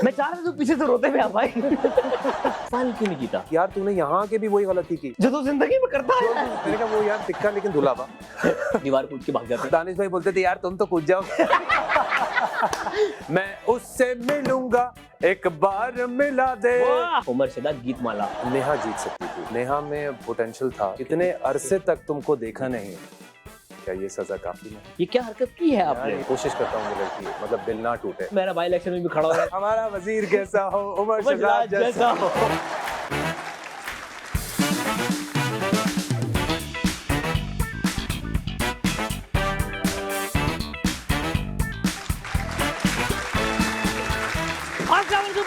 मैं चाह रहा था तू पीछे से रोते हुए आ भाई। फाइनल क्यों नहीं जीता यार तूने यहाँ के भी वही गलती की जो तू जिंदगी में करता है। मैंने कहा वो यार टिक्का लेकिन धुलावा। दीवार कूद के भाग जाते हैं। दानिश भाई बोलते थे यार तुम तो कूद जाओ। मैं उससे मिलूंगा एक बार मिला दे। उमर शेदार गीत माला। नेहा जीत सकती थी, नेहा में पोटेंशियल था। इतने अरसे तक तुमको देखा नहीं, क्या ये सजा काफी नहीं? ये क्या हरकत की है आपने? यार, कोशिश करता हूँ मेरे लड़की मतलब दिल ना टूटे। मेरा भाई इलेक्शन में भी खड़ा हो रहा है। हमारा वजीर कैसा हो, उमर उमर शेदार जैसा हो।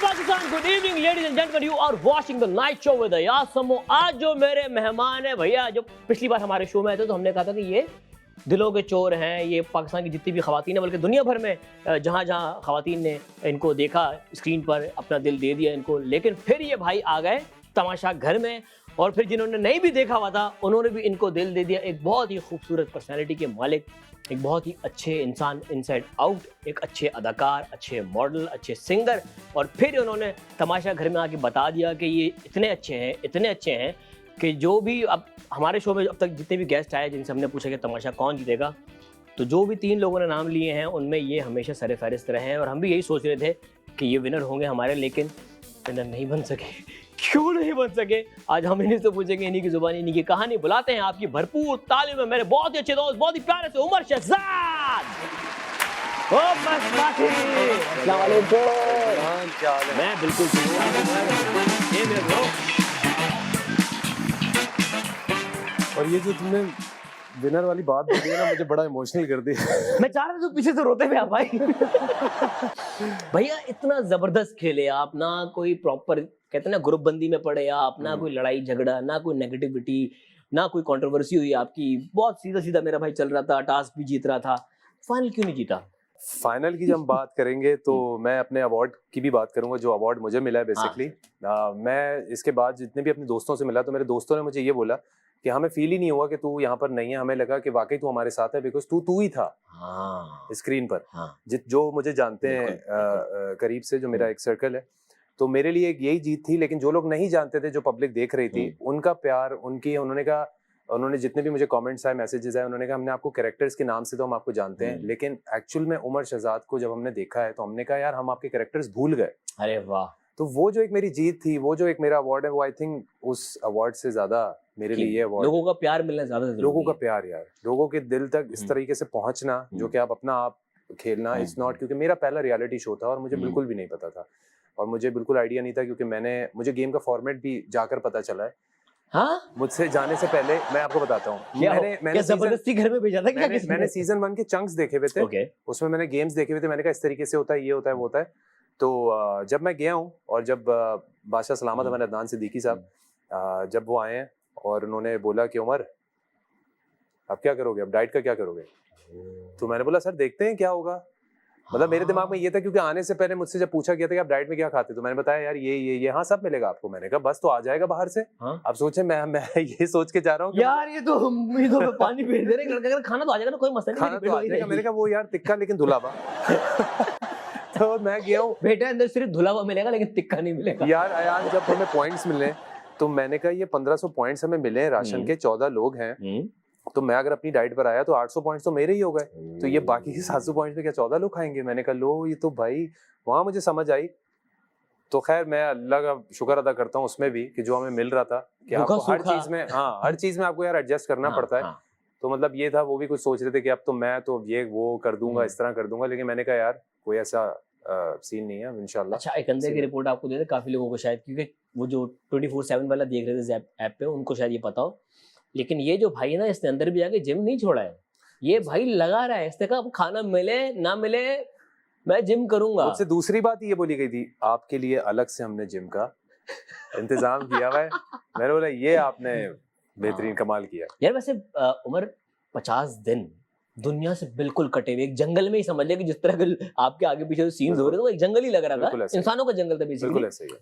Pakistan, good evening ladies and gentleman, you are watching the night show with Ayaz Samoo. आज जो मेरे मेहमान है भैया, जो पिछली बार हमारे शो में आए थे तो हमने कहा था कि ये दिलों के चोर हैं, ये पाकिस्तान की जितनी भी खवातीन है बल्कि दुनिया भर में जहाँ जहाँ खवातीन ने इनको देखा स्क्रीन पर अपना दिल दे दिया इनको। लेकिन फिर ये भाई आ गए तमाशा घर में और फिर जिन्होंने नहीं भी देखा हुआ था उन्होंने भी इनको दिल दे दिया। एक बहुत ही खूबसूरत पर्सनैलिटी के मालिक, एक बहुत ही अच्छे इंसान इनसाइड आउट, एक अच्छे अदाकार, अच्छे मॉडल, अच्छे सिंगर, और फिर उन्होंने तमाशा घर में आके बता दिया कि ये इतने अच्छे हैं कि जो भी अब हमारे शो में अब तक जितने भी गेस्ट आए जिनसे हमने पूछा कि तमाशा कौन जीतेगा, तो जो भी 3 लोगों ने नाम लिए हैं उनमें ये हमेशा सरे फहरिस्त रहे हैं। और हम भी यही सोच रहे थे कि ये विनर होंगे हमारे, लेकिन विनर नहीं बन सके। क्यों नहीं बन सके? आज हम इन्हीं से पूछेंगे, इन्हीं की जुबानी, इन्हीं की कहानी। बुलाते हैं आपकी भरपूर तालियों में मेरे बहुत ही अच्छे दोस्त, बहुत ही प्यारे से उमर शहजाद। मैं बिल्कुल और ये जो तुमने विनर वाली बात बोली है ना, मुझे बड़ा इमोशनल कर दिया। मैं चाह रहा था तू पीछे से रोते हुए आ भाई। भैया इतना जबरदस्त खेले आप, ना कोई प्रॉपर कहते हैं ना ग्रुप बंदी में पड़े आप, ना कोई लड़ाई झगड़ा, ना कोई नेगेटिविटी, ना कोई कंट्रोवर्सी हुई आपकी। बहुत सीधा सीधा मेरा भाई चल रहा था, टास्क भी जीत रहा था। फाइनल क्यों नहीं जीता? फाइनल की जब हम बात करेंगे तो मैं अपने अवार्ड की भी बात करूंगा, जो अवार्ड मुझे मिला है बेसिकली। मैं इसके बाद जितने भी अपने दोस्तों से मिला तो मेरे दोस्तों ने मुझे ये बोला कि हमें फील ही नहीं हुआ कि तू यहाँ पर नहीं है, हमें लगा कि वाकई तू हमारे साथ है, बिकॉज तू ही था स्क्रीन पर। जो मुझे जानते हैं करीब से, जो मेरा एक सर्कल है, तो मेरे लिए एक यही जीत थी। लेकिन जो लोग नहीं जानते थे, जो पब्लिक देख रही थी, उनका प्यार, उन्होंने जितने भी मुझे कमेंट्स आए, मैसेजेस आए, उन्होंने कहा हमने आपको कैरेक्टर्स के नाम से तो हम आपको जानते हैं, लेकिन एक्चुअल में उमर शहजाद को जब हमने देखा है तो हमने कहा यार हम आपके कैरेक्टर्स भूल गए। अरे वाह! तो वो जो एक मेरी जीत थी, वो जो एक मेरा अवार्ड है, वो आई थिंक उस अवार्ड से ज्यादा मेरे लिए ये अवार्ड, लोगों का प्यार मिलना ज्यादा जरूरी है। लोगों का प्यार यार, लोगों के दिल तक इस तरीके से पहुंचना, जो कि आप अपना आप खेलना, इट्स नॉट, क्योंकि मेरा पहला रियलिटी शो था और मुझे बिल्कुल भी नहीं पता था और मुझे बिल्कुल आइडिया नहीं था, क्योंकि मुझे गेम का फॉर्मेट भी जाकर पता चला है। हाँ? मुझसे जाने से पहले मैं आपको बताता हूँ, मैंने जबरदस्ती घर में भेजा था क्या? मैंने सीजन 1 के चंक्स देखे हुए थे। okay. उसमें मैंने गेम्स देखे हुए थे, मैंने कहा इस तरीके से होता है, ये होता है, वो होता है। तो जब मैं गया हूँ और जब बादशाह सलामत हमारे अदनान सिद्दीकी साहब जब वो आए हैं और उन्होंने बोला कि उमर अब क्या करोगे, अब डाइट का क्या करोगे, तो मैंने बोला सर देखते हैं क्या होगा। मतलब मेरे दिमाग में ये था, क्योंकि आने से पहले मुझसे जब पूछा गया था कि आप डाइट में क्या खाते, तो मैंने बताया यार ये हाँ सब मिलेगा आपको। मैंने कहा बस तो आ जाएगा बाहर से। अब सोचे मैं ये सोच के जा रहा हूँ यार ये तो पानी फेर दे रहे हैं, खाना तो आ जाएगा ना, कोई मसला नहीं, खाना तो आ जाएगा। मैंने कहा वो यार टिक्का लेकिन धुलावा। तो मैं गया हूँ, बेटा अंदर सिर्फ धुलावा मिलेगा लेकिन टिक्का नहीं मिलेगा। यार जब हमें पॉइंट्स मिले तो मैंने कहा ये 1500 पॉइंट्स हमें मिले, राशन के 14 लोग हैं, तो मैं अगर अपनी डाइट पर आया तो 800 पॉइंट्स तो मेरे ही हो गए, तो ये बाकी के 700 पॉइंट्स में क्या 14 लोग खाएंगे। मैंने कहा लो ये तो भाई, वहां मुझे समझ आई। तो खैर मैं अल्लाह का शुक्र अदा करता हूँ उसमें भी कि जो हमें मिल रहा था, कि आपको हर चीज में आपको यार एडजस्ट करना पड़ता है। तो मतलब ये था, वो भी कुछ सोच रहे थे कि अब तो मैं तो ये वो कर दूंगा, इस तरह कर दूंगा, लेकिन मैंने कहा यार कोई ऐसा सीन नहीं है इंशाल्लाह। अच्छा, एक अंदर की रिपोर्ट आपको दे दे, काफी लोगों को शायद, क्योंकि वो जो 24/7 वाला देख रहे थे ऐप पे, उनको शायद ये पता हो, लेकिन ये जो भाई है ना, इसने अंदर भी आके जिम नहीं छोड़ा है। ये भाई लगा रहा है, इसने कहा खाना मिले ना मिले मैं जिम करूंगा। मुझसे दूसरी बात ये बोली गई थी, आपके लिए अलग से हमने जिम का इंतजाम किया हुआ है। मैंने बोला ये आपने बेहतरीन कमाल किया यार। वैसे उमर 50 दिन दुनिया से बिल्कुल कटे हुए, एक जंगल में ही समझ लिया कि जिस तरह के आपके आगे पीछे सीन्स हो रहे थे वो एक जंगल ही लग रहा था, इंसानों का जंगल था बेसिकली। बिल्कुल ऐसे ही है।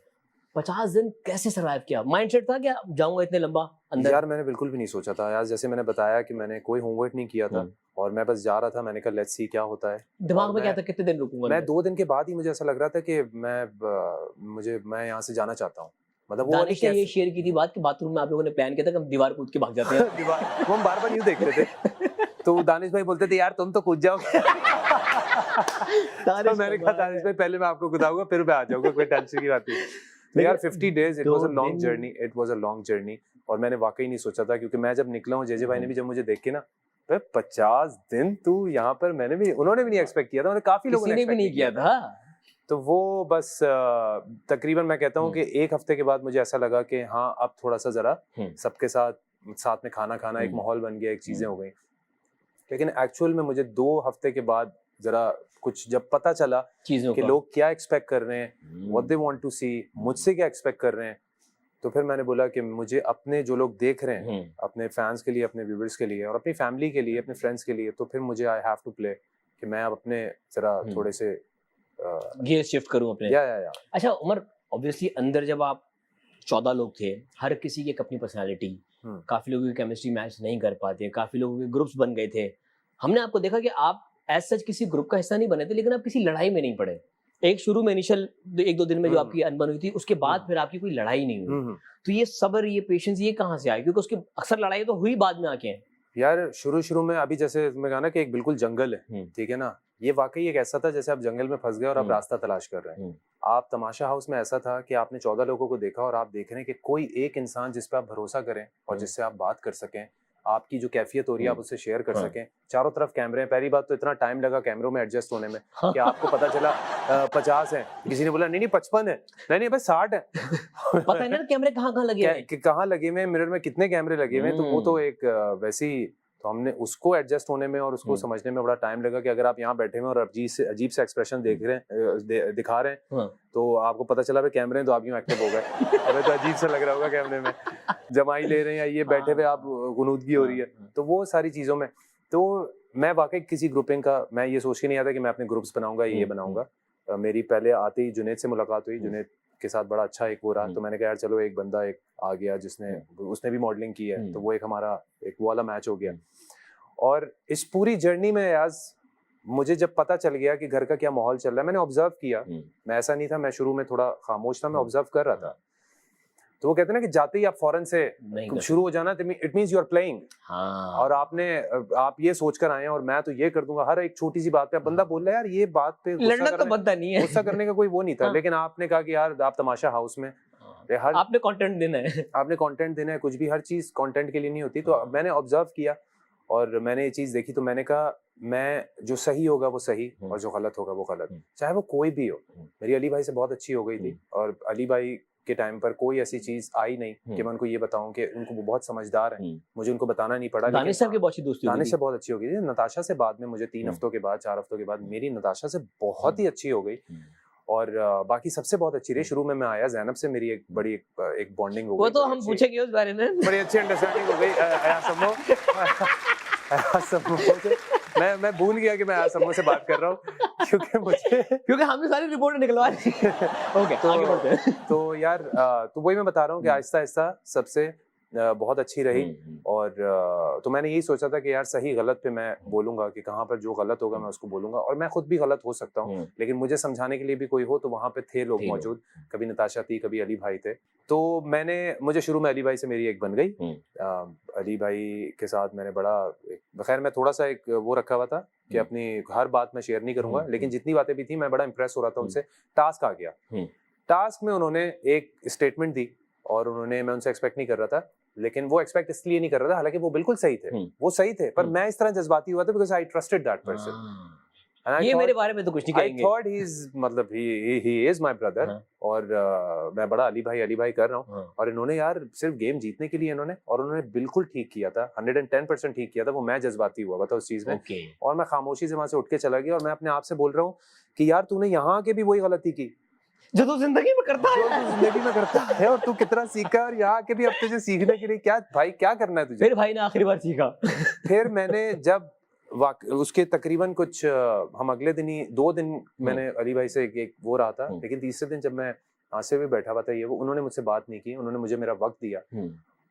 50 दिन कैसे सरवाइव किया? माइंडसेट था क्या जाऊंगा इतने लंबा अंदर? यार मैंने बिल्कुल भी नहीं सोचा था यार, जैसे मैंने बताया कि मैंने कोई होमवर्क नहीं किया था और मैं बस जा रहा था। मैंने कहा लेट्स सी क्या होता है। दिमाग और में क्या था कितने दिन रुकूंगा मैं अंदर? 2 दिन के बाद ही मुझे ऐसा लग रहा था कि मैं यहाँ से जाना चाहता हूँ। मतलब वो वाली दानिश ने ये कैफे शेयर की थी बात कि बाथरूम में आप लोगों ने प्लान किया था कि हम दीवार कूद के भाग जाते हैं। दीवार वो हम बार-बार यूँ देख रहे थे। तो दानिश भाई बोलते थे यार तुम तो कूद जाओगे। तो मैंने कहा दानिश भाई पहले मैं आपको कूदाऊंगा फिर मैं आ जाऊंगा, कोई टेंशन की बात नहीं। तो यार 50 days it was a long journey, it was a long journey. और मैंने वाकई नहीं सोचा था, क्योंकि मैं जब निकला हूँ, जेजे भाई ने भी जब मुझे देख के ना, तो 50 दिन तू यहाँ पर, उन्होंने भी नहीं एक्सपेक्ट किया था, उन्होंने काफी लोगों ने किसी ने भी नहीं किया था। तो वो बस तकरीबन मैं कहता हूँ कि 1 हफ्ते के बाद मुझे ऐसा लगा कि हाँ अब थोड़ा सा जरा सबके साथ में खाना खाना, एक माहौल बन गया, एक चीजें हो गई। लेकिन एक्चुअल में मुझे 2 हफ्ते के बाद जरा कुछ जब पता चला कि लोग क्या एक्सपेक्ट कर रहे हैं, व्हाट दे वांट टू सी, मुझसे क्या एक्सपेक्ट कर रहे हैं, तो फिर मैंने बोला कि मुझे अपने जो लोग देख रहे हैं, अपने फैंस के लिए, अपने व्यूअर्स के लिए और अपनी फैमिली के लिए, अपने फ्रेंड्स के लिए, तो फिर मुझे आई हैव टू प्ले कि मैं अब अपने जरा थोड़े से गियर शिफ्ट करूं अपने। या अच्छा उमर, ऑब्वियसली अंदर जब आप 14 लोग थे, हर किसी की एक अपनी पर्सनालिटी, काफी लोगों की केमिस्ट्री मैच नहीं कर पाते, काफी लोगों के ग्रुप्स बन गए थे। हमने आपको देखा कि आप एज सच किसी ग्रुप का हिस्सा नहीं बने थे, लेकिन आप किसी लड़ाई में नहीं पड़े। एक शुरू में इनिशियल 1-2 दिन में जो आपकी अनबन हुई थी, उसके बाद फिर आपकी कोई लड़ाई नहीं हुई। तो ये सब्र, ये पेशेंस, ये कहाँ से आया? क्योंकि उसकी अक्सर लड़ाई तो हुई बाद में आके हैं। यार शुरू में अभी जैसे मैं कहा ना कि एक बिल्कुल जंगल है, ठीक है ना, ये वाकई एक ऐसा था जैसे आप जंगल में फंस गए और आप रास्ता तलाश कर रहे हैं। आप तमाशा हाउस में ऐसा था कि आपने 14 लोगों को देखा और आप देख रहे हैं कि कोई एक इंसान जिस पे आप भरोसा करें और जिससे आप बात कर सकें, आपकी जो कैफियत हो रही है आप उससे शेयर कर सकें। चारों तरफ कैमरे हैं। पहली बात तो इतना टाइम लगा कैमरों में एडजस्ट होने में कि आपको पता चला 50 है, किसी ने बोला नहीं 55 है, नहीं भाई 60 है। पता है ना कैमरे कहाँ लगे हैं, कहाँ लगे हुए, मिरर में कितने कैमरे लगे हुए हैं। तो वो तो एक वैसी, तो हमने उसको एडजस्ट होने में और उसको समझने में बड़ा टाइम लगा कि अगर आप यहाँ बैठे हुए और अजीब से एक्सप्रेशन देख रहे हैं, दिखा रहे हैं, तो आपको पता चला भाई कैमरे हैं तो आप यूँ एक्टिव हो गए। अबे तो अजीब सा लग रहा होगा कैमरे में, जमाई ले रहे हैं या ये बैठे हुए आप गुनूदगी हो रही है। तो वो सारी चीजों में तो मैं वाकई किसी ग्रुपिंग का मैं ये सोच के नहीं आता कि मैं अपने ग्रुप्स बनाऊंगा, ये बनाऊंगा। मेरी पहले आते ही जुनैद से मुलाकात हुई, जुनैद के साथ बड़ा अच्छा एक वो रहा। तो मैंने कहा यार चलो एक बंदा एक आ गया उसने भी मॉडलिंग की है, तो वो एक हमारा एक वो वाला मैच हो गया। और इस पूरी जर्नी में यार मुझे जब पता चल गया कि घर का क्या माहौल चल रहा है, मैंने ऑब्जर्व किया। मैं ऐसा नहीं था, मैं शुरू में थोड़ा खामोश था, मैं ऑब्जर्व कर रहा था। तो वो कहते हैं ना कि जाते ही आप फौरन से शुरू हो जाना, it means you are playing. और आप ये सोचकर आए हैं और मैं तो ये कर दूंगा, हर एक छोटी सी बात पे बंदा बोल रहा है यार ये बात पे गुस्सा करने का कोई वो नहीं था। लेकिन आपने कहा कि यार आप तमाशा हाउस में आपने कंटेंट देना है, कुछ भी, हर चीज कंटेंट के लिए नहीं होती। तो मैंने ऑब्जर्व किया और मैंने ये चीज देखी, तो मैंने कहा मैं जो सही होगा वो सही और जो गलत होगा वो गलत, चाहे वो कोई भी हो। मेरी अली भाई से बहुत अच्छी हो गई थी और अली भाई के टाइम पर कोई ऐसी चीज आई नहीं कि मैं उनको ये बताऊं कि उनको वो बहुत समझदार हैं, मुझे उनको बताना नहीं पड़ा। दानिश साहब की बहुत अच्छी दोस्ती दानिश से बहुत अच्छी हो गई थी। नताशा से बाद में मुझे 3 हफ्तों के बाद 4 हफ्तों के बाद मेरी नताशा से बहुत ही अच्छी हो गई। और बाकी सबसे बहुत अच्छी रही। शुरू में मैं आया, ज़ैनब से मेरी एक बड़ी एक बॉन्डिंग हो गई। वो तो हम पूछेंगे उस बारे में। बड़ी अच्छी अंडरस्टैंडिंग हो गई। मैं भूल गया कि मैं आसमो से बात कर रहा हूँ क्योंकि हमने सारी रिपोर्ट निकलवा ली। ओके, आगे बढ़ते हैं। तो यार तो वही मैं बता रहा हूँ कि आहिस्ता आहिस्ता सबसे बहुत अच्छी रही। और तो मैंने यही सोचा था कि यार सही गलत पे मैं बोलूंगा कि कहाँ पर जो गलत होगा मैं उसको बोलूंगा, और मैं खुद भी गलत हो सकता हूँ, लेकिन मुझे समझाने के लिए भी कोई हो। तो वहाँ पे थे लोग मौजूद, कभी नताशा थी, कभी अली भाई थे। तो मुझे शुरू में अली भाई से मेरी एक बन गई। अली भाई के साथ मैंने बड़ा, खैर मैं थोड़ा सा एक वो रखा हुआ था कि अपनी हर बात मैं शेयर नहीं करूंगा, लेकिन जितनी बातें भी थी मैं बड़ा इंप्रेस हो रहा था उनसे। टास्क आ गया, टास्क में उन्होंने एक स्टेटमेंट दी और मैं उनसे एक्सपेक्ट नहीं कर रहा था, लेकिन वो एक्सपेक्ट इसलिए नहीं कर रहा था, हालांकि वो बिल्कुल सही थे, वो सही थे, पर मैं इस तरह जज़्बाती हुआ था because I trusted that person. ये मेरे बारे में तो कुछ नहीं कहेंगे। I thought he is my brother। और मैं बड़ा अली भाई कर रहा हूँ। और इन्होंने यार सिर्फ गेम जीतने के लिए उन्होंने बिल्कुल ठीक किया था, 110% ठीक किया था। वो मैं जज्बाती हुआ था उस चीज में, और मैं खामोशी से वहां से उठ के चला गया। और मैं अपने आप से बोल रहा हूँ कि यार तूने यहाँ आके भी वही गलती की जो तू जिंदगी में करता है, और तू कितना सीखा, और यहाँ के भी अब तुझे सीखने के लिए क्या करना है तुझे। फिर भाई ने आखिरी बार सीखा। फिर मैंने जब उसके तकरीबन कुछ हम अगले दिन ही 2 दिन मैंने अली भाई से एक वो रहा था, लेकिन तीसरे दिन जब मैं आसिफ भी बैठा हुआ था, ये वो, उन्होंने मुझसे बात नहीं की, उन्होंने मुझे मेरा वक्त दिया।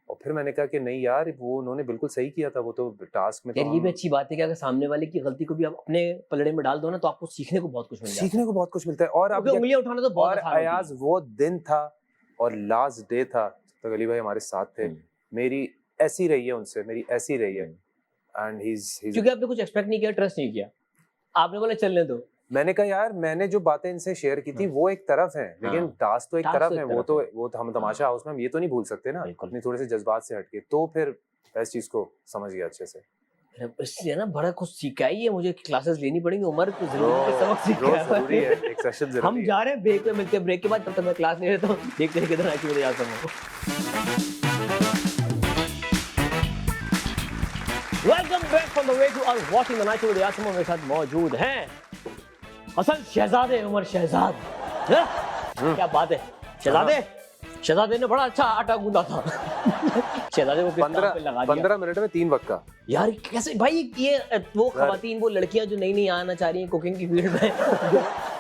और फिर मैंने कहा कि नहीं यार, वो उन्होंने बिल्कुल सही किया था, वो तो टास्क में यार तो ये भी अच्छी बात है कि अगर सामने वाले की गलती को भी आप अपने पलड़े में डाल दो ना, तो आपको सीखने को बहुत कुछ मिल जाता है। सीखने को बहुत कुछ मिलता है। और अब क्योंकि उंगलियां उठाना तो बहुत और आसान होती अयाज है। वो दिन था और लास्ट डे था, तो अली भाई हमारे साथ थे, मेरी ऐसी रही है उनसे, मेरी ऐसी रही है। एंड ही इज क्योंकि आपने कुछ एक्सपेक्ट नहीं किया, ट्रस्ट नहीं किया, आपने बोला चलने दो। मैंने कहा यार, मैंने जो बातें इनसे शेयर की थी वो एक तरफ है, लेकिन टास्क तो एक तरफ है, वो तो हम तमाशा हाउस में हम ये तो नहीं भूल सकते ना, अपने थोड़े से जज्बात से हटके। तो फिर इस चीज को समझ गया अच्छे से। इसलिए ना बड़ा कुछ सीखा ही है, मुझे क्लासेस लेनी पड़ेंगी, उम्र तो जिंदगी के सबक सीखा है। जरूरी है, एक सेशन जरूरी हम जा रहे हैं, ब्रेक पे मिलते हैं, ब्रेक के बाद तब तक मैं क्लास ले लेता हूँ, देखते हैं किधर आके मुझे याद समझो। Welcome back from the way to are watching the night show with यासम, मेरे साथ मौजूद हैं असल शहजादे उमर शहजाद। क्या बात है शहजादे, शहजादे ने बड़ा अच्छा आटा गूंदा था। शहजादे को किस काम पे लगा दिया? 15 मिनट में 3 वक्त का। यार कैसे भाई, ये वो खवातीन, वो लड़कियां जो नई नई आना चाह रही हैं कुकिंग की फील्ड में,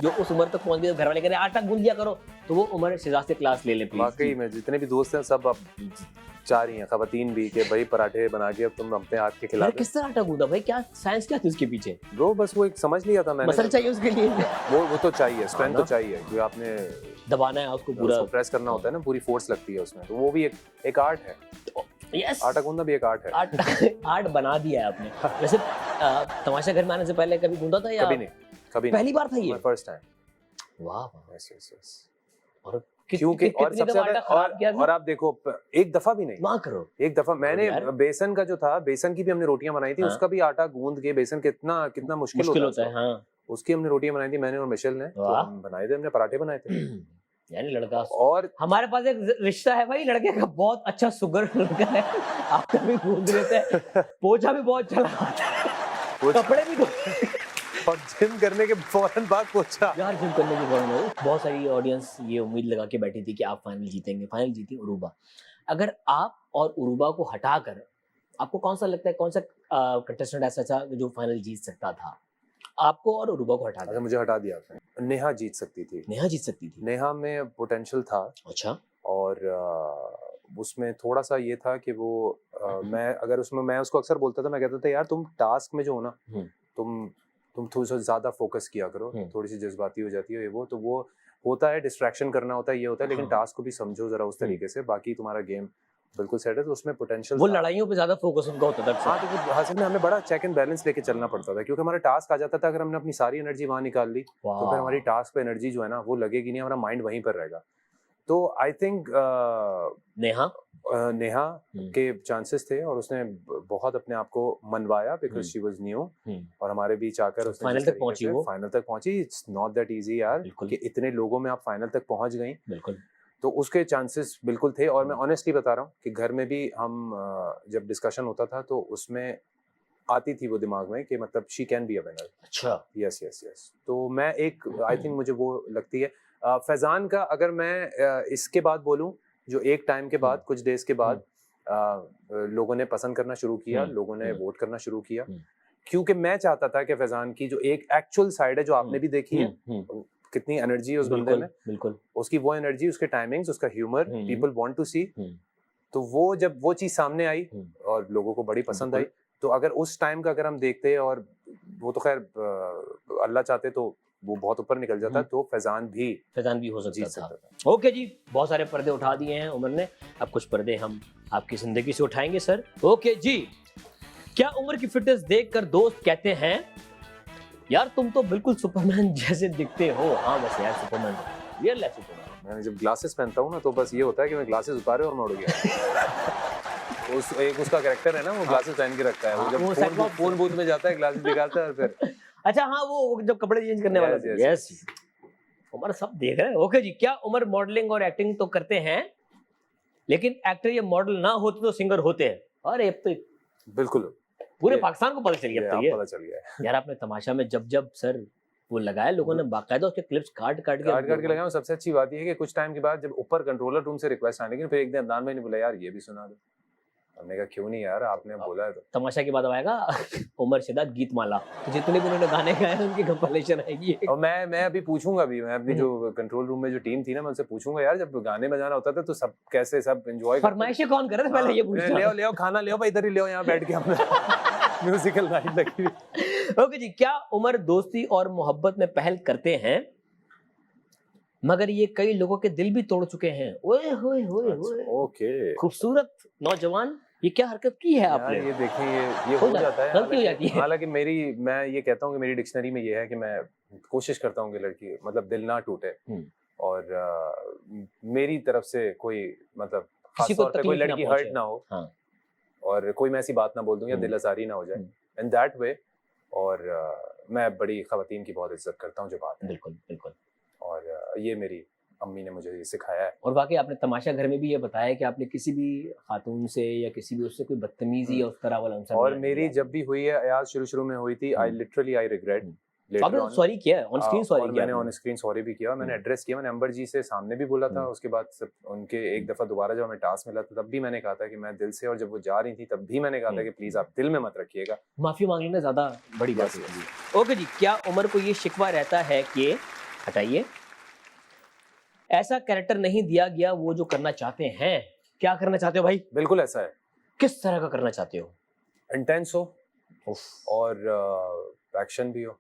जो उस उम्र तक पहुंच गए, घर वाले कह रहे हैं आटा गूंद दिया करो, तो वो उमर शहजाद से क्लास ले ले प्लीज। वाकई में जितने भी दोस्त हैं सब अब चाह रही हैं, खवातीन भी, कि भाई पराठे बना के अब तुम अपने हाथ के खिला दो। किस तरह आटा गूंदा भाई, क्या साइंस क्या थी उसके पीछे? ब्रो बस वो एक समझ लिया था मैंने, मसल चाहिए उसके लिए, वो तो चाहिए, स्ट्रेंथ तो चाहिए, क्योंकि आपने दबाना है उसको पूरा, प्रेस करना होता है ना, पूरी फोर्स लगती है उसमें, तो वो भी एक आर्ट है। यस, आटा गूंदना भी एक आर्ट है। आर्ट बना दिया है आपने। वैसे तमाशा घर में आने से पहले कभी गूंदा था या कभी नहीं, कभी पहली बार था ये? First time. वाह, यस। और क्योंकि और सबसे ज्यादा, और आप देखो, एक दफा भी नहीं, मां करो, एक दफा मैंने बेसन का जो था, बेसन की भी हमने रोटियां बनाई थी, उसका भी आटा गूंद के, बेसन कितना मुश्किल होता है, हाँ, उसकी हमने रोटियां बनाई थी मैंने और मिशेल ने, तो हम बनाए थे, हमने पराठे बनाए थे। यानी लड़का, और हमारे पास एक रिश्ता है भाई, लड़के का बहुत अच्छा सुगर लड़का है, आपका भी गूंद लेते हैं, पोछा भी बहुत चलाता है, कपड़े भी और जिम करने के फौरन बाद पोछा। यार जिम करने के फौरन बहुत सारी ऑडियंस ये उम्मीद लगा के बैठी थी कि आप फाइनल जीतेंगे, फाइनल जीती उरूबा। अगर आप और उरूबा को हटाकर आपको कौन सा लगता है, कौन सा कंटेस्टेंट ऐसा था जो फाइनल जीत सकता था? आपको और उरूबा को हटा, अगर मुझे हटा दिया आपने, नेहा जीत सकती थी। नेहा जीत सकती थी? नेहा में पोटेंशियल था। अच्छा। और उसमें थोड़ा सा ये था कि वो मैं अगर उसमें, मैं उसको अक्सर बोलता था, मैं कहता था यार तुम टास्क में जो हो ना, तुम थोड़ा सा ज्यादा फोकस किया करो, थोड़ी सी जज्बाती हो जाती है वो, तो वो होता है, डिस्ट्रैक्शन करना होता है, ये होता है, लेकिन टास्क को भी समझो जरा उस तरीके से, बाकी तुम्हारा गेम बिल्कुल सेट है। तो उसमें पोटेंशियल, वो लड़ाइयों पे ज्यादा फोकस उनका होता था। हाँ, तो हासिल में हमें बड़ा चेक एंड बैलेंस लेके चलना पड़ता था, क्योंकि हमारा टास्क आ जाता था, अगर हमने अपनी सारी एनर्जी वहां निकाल ली तो फिर हमारी टास्क पे एनर्जी जो है ना वो लगेगी नहीं, हमारा माइंड वहीं पर रहेगा। तो आई थिंक नेहा के चांसेस थे, और उसने बहुत अपने आप को मनवाया, बिकॉज शी वाज न्यू, और हमारे बीच आकर उसने फाइनल तक पहुंची। इट्स नॉट दैट इजी यार, कि इतने लोगों में आप फाइनल तक पहुंच गई, बिल्कुल, तो उसके चांसेस बिल्कुल थे। और मैं ऑनेस्टली बता रहा हूँ कि घर में भी हम जब डिस्कशन होता था तो उसमें आती थी वो दिमाग में कि मतलब she can be a winner. अच्छा, यस। तो मैं एक, आई थिंक मुझे वो लगती है। फैजान का अगर मैं इसके बाद बोलूं, जो एक टाइम के बाद, कुछ डेज के बाद लोगों ने पसंद करना शुरू किया, लोगों ने वोट करना शुरू किया, क्योंकि मैं चाहता था कि फैजान की जो एक एक्चुअल साइड है, जो आपने भी देखी है, कितनी एनर्जी है उस बंदे में, बिल्कुल, उसकी वो एनर्जी, उसके टाइमिंग्स, उसका ह्यूमर, पीपल वांट टू सी, तो वो जब वो चीज सामने आई और लोगों को बड़ी पसंद आई, तो अगर उस टाइम का अगर हम देखते, और वो तो खैर अल्लाह चाहते तो वो बहुत ऊपर निकल जाता, तो फैजान भी हो सकता था। ओके जी, बहुत सारे पर्दे उठा दिए हैं उमर ने, अब कुछ पर्दे हम आपकी जिंदगी से उठाएंगे सर। ओके जी, क्या उमर की फिटनेस देखकर दोस्त कहते हैं यार तुम तो बिल्कुल सुपरमैन जैसे दिखते हो? हाँ बस यार, सुपरमैन, रियल लाइफ सुपरमैन। मैंने जब ग्लासेस पहनता हूँ ना, तो बस ये होता है कि मैं ग्लासेस उतारे और मैं उड़ गया। एक उसका कैरेक्टर है ना, वो ग्लासेस पहन के रखता है, वो जब फोन बूथ में जाता है ग्लासेस निकालता है और फिर अच्छा, हाँ, वो जब कपड़े चेंज करने वाला था। यस, उमर सब देख रहे हैं। ओके जी, क्या उमर मॉडलिंग और एक्टिंग तो करते हैं, लेकिन एक्टर या मॉडल ना होते तो सिंगर होते हैं? अरे अब तो बिल्कुल पूरे पाकिस्तान को पता चल गया, अब पता चल गया यार। आपने तमाशा में जब सर वो लगाया, लोगों ने बाकायदा उसके क्लिप्स काट के लगाया। सबसे अच्छी बात ये है कि कुछ टाइम के बाद जब ऊपर कंट्रोलर रूम से रिक्वेस्ट आने लगी, फिर एक दिन अदनान भाई ने बोला यार ये भी सुना दो, हमने कहा क्यों नहीं यार, आपने बोला है तो। तमाशा के बाद अब आएगा उमर शिद्दत गीत माला, तो जितने भी उन्होंने गाने गाए हैं उनकी कंपाइलेशन आएगी। और मैं अभी पूछूंगा भी, मैं अपनी जो कंट्रोल रूम में जो टीम थी ना, मैं उनसे पूछूंगा यार जब गाने बजाना होता था तो सब कैसे सब एंजॉय फरमाइशें कौन कर रहे थे पहले ये पूछना। ले आओ खाना ले आओ भाई, इधर ही ले आओ यहाँ बैठ के हमने म्यूजिकल नाइट लगी हुई। ओके जी, क्या उमर दोस्ती और मोहब्बत में पहल करते हैं, मगर ये कई लोगों के दिल भी तोड़ चुके हैं। ओए होए होए होए, ओके, खूबसूरत नौजवान, ये क्या हरकत की है आपने? ये देखिए ये हो जाता है, गलती हो जाती है। हालांकि मैं ये कहता हूँ कि मेरी डिक्शनरी में ये है कि मैं कोशिश करता हूँ कि लड़की मतलब दिल ना टूटे, और मेरी तरफ से कोई मतलब खास तौर पे कोई लड़की हर्ट ना हो, हाँ। और कोई मैं ऐसी बात ना बोल दूं या दिल आजारी ना हो जाए, इन दैट वे। और मैं बड़ी खवातीन की बहुत इज्जत करता हूँ जो बात है। बिल्कुल बिल्कुल। और ये मेरी अम्मी ने मुझे ये सिखाया है। और वाकई आपने तमाशा घर में भी ये बताया कि आपने किसी भी खातून से या किसी भी उससे कोई बदतमीजी या उस तरह वाला उनसे और मेरी जब भी हुई है याद शुरू में हुई थी, आई रिग्रेट। आपने सॉरी किया है, ऑन स्क्रीन सॉरी किया, मैंने ऑन स्क्रीन सॉरी भी किया, मैंने एड्रेस किया, मैंने अंबर जी से सामने भी बोला था। उसके बाद सब उनके एक दफा दोबारा जब हमें टास्क मिला था तब भी मैंने कहा था कि मैं दिल से, और जब वो जा रही थी तब भी मैंने कहा था कि प्लीज आप दिल में मत रखिएगा। माफी मांग लेना ज्यादा बड़ी बात है। ओके जी, क्या उमर को ये शिकवा रहता है कि हटाइए ऐसा कैरेक्टर नहीं दिया गया वो जो करना चाहते हैं? क्या करना चाहते हो भाई? बिल्कुल ऐसा है। किस तरह का करना चाहते हो? इंटेंस हो और एक्शन भी हो,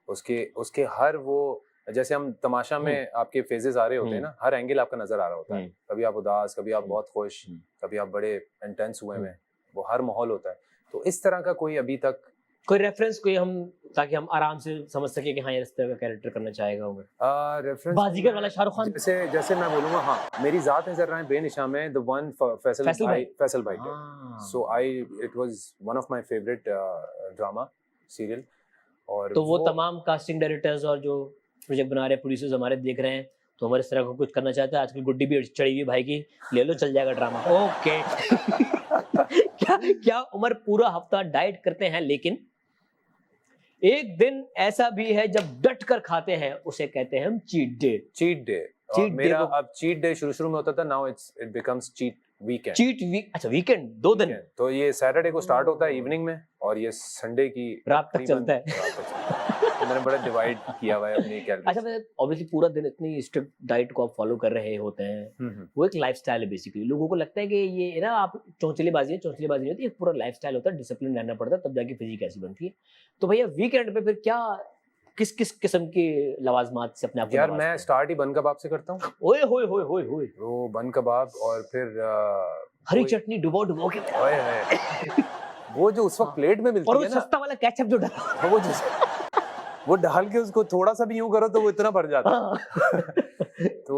उसके हर वो, जैसे हम तमाशा में आपके फेजेस आ रहे होते हैं ना, हर एंगल आपका नजर आ रहा होता है। कभी आप उदास, कभी आप बहुत खुश, कभी आप बड़े इंटेंस हुए में, वो हर माहौल होता है। तो इस तरह का कोई अभी तक कोई रेफरेंस कोई हम, ताकि हम आराम से समझ सके कि हाँ ये इस तरह का कैरेक्टर करना चाहेगा उमर? रेफरेंस बाजीगर वाला शाहरुख खान, जैसे मैं बोलूंगा, हाँ मेरी जात नजर रहा है बेनिशा में, द वन फैसल भाई। So it was one of my favourite drama serial. और तो वो तमाम कास्टिंग डायरेक्टर्स और जो प्रोजेक्ट बना रहे प्रोड्यूसर्स हमारे देख रहे हैं, तो हमारे इस तरह का कुछ करना चाहते हैं। आजकल गुड्डी भी चढ़ी हुई भाई की, ले लो चल जाएगा ड्रामा। ओके क्या उमर पूरा हफ्ता डाइट करते हैं, लेकिन एक दिन ऐसा भी है जब डट कर खाते हैं, उसे कहते हैं हम चीट डे। मेरा अब चीट डे शुरू में होता था, now it becomes cheat weekend. अच्छा वीकेंड 2 दिन। तो ये सैटरडे को स्टार्ट होता है इवनिंग में, और ये संडे की रात तक चलता है। तो मैंने बड़ा डिवाइड किया हुआ है अपनी कैलोरीज। अच्छा, ऑब्वियसली पूरा दिन इतनी स्ट्रिक्ट डाइट को आप फॉलो कर रहे होते हैं, वो एक लाइफस्टाइल है बेसिकली। लोगों को लगता है कि ये ना आप चौंचलेबाजी नहीं होती, एक पूरा लाइफस्टाइल होता है, डिसिप्लिन रहना पड़ता है, तब जाके फिजिक ऐसी बनती है। तो भैया वीकेंड पे फिर क्या किस किस्म के लवाजमात से अपने आप को? यार मैं स्टार्ट ही बन कबाब से करता हूँ। ओए होए होए होए होए, वो बन कबाब और फिर हरी चटनी डुबो के, ओए होए वो जो उस वक्त प्लेट में मिलती है ना, और सस्ता वाला केचप जो डाला, वो डाल के उसको थोड़ा सा भी यूं करो तो वो इतना भर जाता है। तो